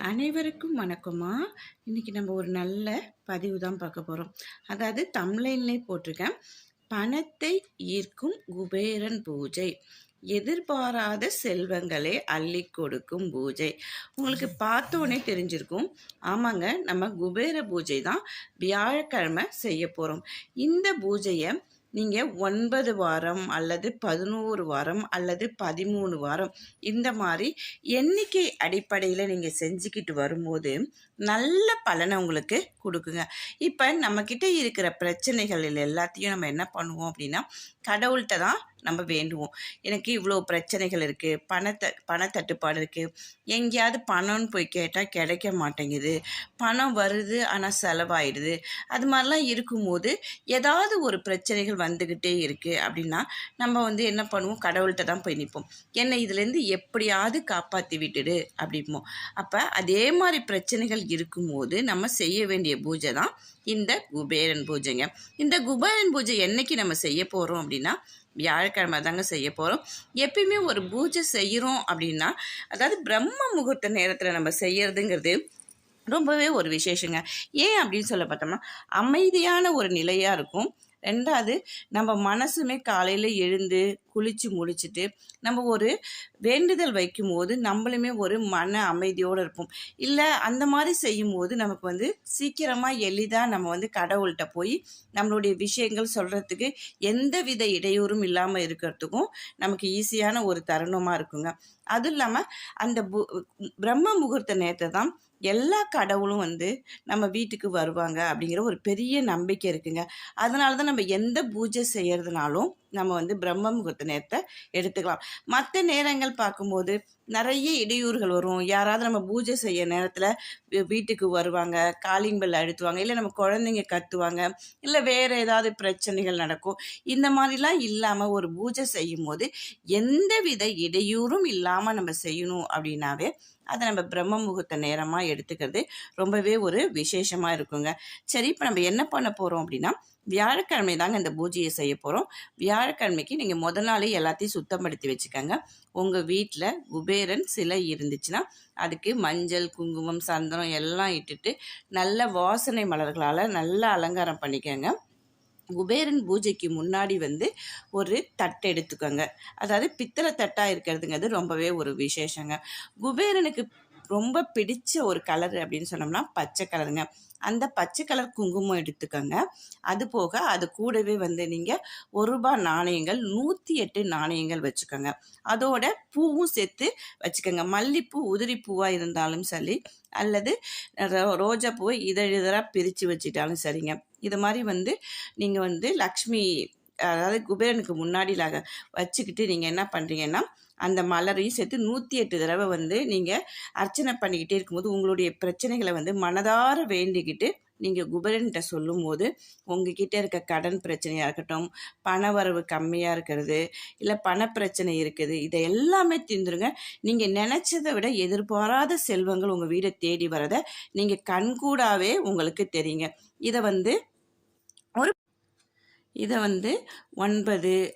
அனைவருக்கும் வணக்கமா. இன்னைக்கு நம்ம ஒரு நல்ல பதிவு தான் பார்க்க போகிறோம். அதாவது தமிழ்லைன்லேயே போட்டிருக்கேன், பணத்தை ஈர்க்கும் குபேரன் பூஜை, எதிர்பாராத செல்வங்களை அள்ளி கொடுக்கும் பூஜை. உங்களுக்கு பார்த்தோன்னே தெரிஞ்சிருக்கும், ஆமாங்க, நம்ம குபேர பூஜை தான் வியாழக்கிழமை செய்ய போகிறோம். இந்த பூஜையை நீங்கள் 9 வாரம் அல்லது 11 வாரம் அல்லது 13 வாரம் இந்த மாதிரி எண்ணிக்கை அடிப்படையில் நீங்கள் செஞ்சுக்கிட்டு வரும்போது நல்ல பலனை உங்களுக்கு கொடுக்குங்க. இப்போ நம்மக்கிட்ட இருக்கிற பிரச்சனைகள் எல்லாத்தையும் நம்ம என்ன பண்ணுவோம் அப்படின்னா, கடவுள்கிட்ட தான் நம்ம வேண்டுவோம். எனக்கு இவ்வளோ பிரச்சனைகள் இருக்குது, பணத்தட்டுப்பாடு இருக்குது, எங்கேயாவது பணம்னு போய் கேட்டால் கிடைக்க மாட்டேங்குது, பணம் வருது ஆனால் செலவாயிடுது, அது மாதிரிலாம் இருக்கும்போது ஏதாவது ஒரு பிரச்சனைகள் வந்துக்கிட்டே இருக்குது அப்படின்னா நம்ம என்ன பண்ணுவோம், கடவுள்கிட்ட தான் போய் நிற்போம். என்னை இதுலேருந்து எப்படியாவது காப்பாற்றி விட்டுடு அப்படிம்போம். அப்போ அதே மாதிரி பிரச்சனைகள் இருக்கும்போது நம்ம செய்ய வேண்டிய பூஜை தான் இந்த குபேரன் பூஜைங்க. இந்த குபேரன் பூஜை என்னைக்கு நம்ம செய்ய போகிறோம் அப்படின்னா, வியாழக்கிழமை தாங்க செய்ய போகிறோம். எப்பயுமே ஒரு பூஜை செய்கிறோம் அப்படின்னா, அதாவது பிரம்ம முகூர்த்த நேரத்தில் நம்ம செய்யறதுங்கிறது ரொம்பவே ஒரு விசேஷங்க. ஏன் அப்படின்னு சொல்ல பார்த்தோம்னா, அமைதியான ஒரு நிலையாக இருக்கும். ரெண்டாவது, நம்ம மனசுமே காலையில் எழுந்து குளித்து முடிச்சுட்டு நம்ம ஒரு வேண்டுதல் வைக்கும்போது நம்மளுமே ஒரு மன அமைதியோடு இருப்போம். இல்லை அந்த மாதிரி செய்யும்போது நமக்கு சீக்கிரமாக எளிதாக நம்ம கடவுள்கிட்ட போய் நம்மளுடைய விஷயங்கள் சொல்கிறதுக்கு எந்த வித இடையூறும் இல்லாமல் இருக்கிறதுக்கும் நமக்கு ஈஸியான ஒரு தருணமாக இருக்குங்க. அதுவும் இல்லாமல் அந்த பிரம்ம முகூர்த்த நேரத்தை தான் எல்லா கடவுளும் நம்ம வீட்டுக்கு வருவாங்க அப்படிங்கிற ஒரு பெரிய நம்பிக்கை இருக்குங்க. அதனால தான் நம்ம எந்த பூஜை செய்கிறதுனாலும் நம்ம பிரம்ம முகூர்த்த நேரத்தை எடுத்துக்கலாம். மற்ற நேரங்கள் பார்க்கும்போது நிறைய இடையூறுகள் வரும். யாராவது நம்ம பூஜை செய்ய நேரத்தில் வீட்டுக்கு வருவாங்க, காலிங் பெல் அழுத்துவாங்க, இல்லை நம்ம குழந்தைங்க கத்துவாங்க, இல்லை வேறு ஏதாவது பிரச்சனைகள் நடக்கும். இந்த மாதிரிலாம் இல்லாமல் ஒரு பூஜை செய்யும் போது எந்த வித இடையூறும் இல்லாமல் நம்ம செய்யணும் அப்படின்னாவே அதை நம்ம பிரம்ம முகூர்த்த நேரமாக எடுத்துக்கிறது ரொம்பவே ஒரு விசேஷமாக இருக்குங்க. சரி, இப்போ நம்ம என்ன பண்ண போகிறோம் அப்படின்னா, வியாழக்கிழமை தாங்க இந்த பூஜையை செய்ய போகிறோம். வியாழக்கிழமைக்கு நீங்கள் முதல் நாளே எல்லாத்தையும் சுத்தப்படுத்தி வச்சுக்கோங்க. உங்கள் வீட்டில் குபேரன் சிலை இருந்துச்சுன்னா அதுக்கு மஞ்சள், குங்குமம், சந்தனம் எல்லாம் இட்டுட்டு நல்ல வாசனை மலர்களால் நல்லா அலங்காரம் பண்ணிக்கோங்க. குபேரன் பூஜைக்கு முன்னாடி ஒரு தட்டை எடுத்துக்கோங்க. அதாவது பித்தளை தட்டாக இருக்கிறதுங்கிறது ரொம்பவே ஒரு விசேஷங்க. குபேரனுக்கு ரொம்ப பிடிச்ச ஒரு கலர் அப்படின்னு சொன்னோம்னா பச்சை கலருங்க. அந்த பச்சை கலர் குங்குமம் எடுத்துக்கோங்க. அது போக அது கூடவே நீங்கள் ₹1 நாணயங்கள் 108 நாணயங்கள் வச்சுக்கோங்க. அதோட பூவும் சேர்த்து வச்சுக்கோங்க. மல்லிப்பூ உதிரி பூவாக இருந்தாலும் சரி, அல்லது ரோஜா பூவை இதழாக பிரித்து வச்சுட்டாலும் சரிங்க. இது மாதிரி நீங்கள் லக்ஷ்மி, அதாவது குபேரனுக்கு முன்னாடி வச்சுக்கிட்டு நீங்கள் என்ன பண்ணுறீங்கன்னா, அந்த மலரையும் சேர்த்து 108 தடவை நீங்கள் அர்ச்சனை பண்ணிக்கிட்டே இருக்கும்போது உங்களுடைய பிரச்சனைகளை மனதார வேண்டிக்கிட்டு நீங்கள் குபேரன்கிட்ட சொல்லும் போது உங்ககிட்ட இருக்க கடன் பிரச்சனையாக இருக்கட்டும், பண வரவு கம்மியாக இருக்கிறது, இல்லை பணப்பிரச்சனை இருக்குது, இதை எல்லாமே தீர்ந்துருங்க. நீங்கள் நினச்சதை விட எதிர்பாராத செல்வங்கள் உங்கள் வீடை தேடி வரதை நீங்கள் கண்கூடாவே உங்களுக்கு தெரியுங்க. இதை 9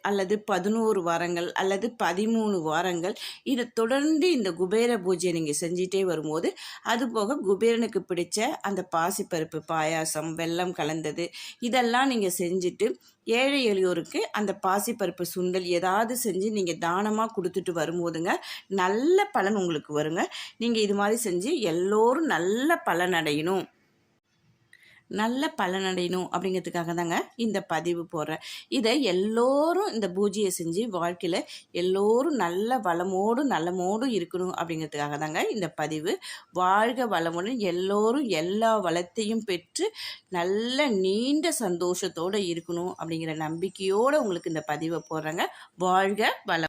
அல்லது 11 வாரங்கள் அல்லது 13 வாரங்கள் இதை தொடர்ந்து இந்த குபேர பூஜையை நீங்கள் செஞ்சிட்டே வரும்போது, அதுபோக குபேரனுக்கு பிடிச்ச அந்த பாசிப்பருப்பு பாயாசம், வெல்லம் கலந்தது இதெல்லாம் நீங்கள் செஞ்சுட்டு ஏழை எளியோருக்கு அந்த பாசிப்பருப்பு சுண்டல் ஏதாவது செஞ்சு நீங்கள் தானமாக கொடுத்துட்டு வரும்போதுங்க நல்ல பலன் உங்களுக்கு வருங்க. நீங்கள் இது மாதிரி செஞ்சு எல்லோரும் நல்ல பலனடையணும் அப்படிங்கிறதுக்காக தாங்க இந்த பதிவு போடுறேன். இதை எல்லோரும் இந்த பூஜையை செஞ்சு வாழ்க்கையில் எல்லோரும் நல்ல வளமோடும் நலமோடும் இருக்கணும் அப்படிங்கிறதுக்காக தாங்க இந்த பதிவு. வாழ்க வளமுடன், எல்லோரும் எல்லா வளத்தையும் பெற்று நல்ல நீண்ட சந்தோஷத்தோடு இருக்கணும் அப்படிங்கிற நம்பிக்கையோடு உங்களுக்கு இந்த பதிவை போடுறேங்க. வாழ்க வளம்.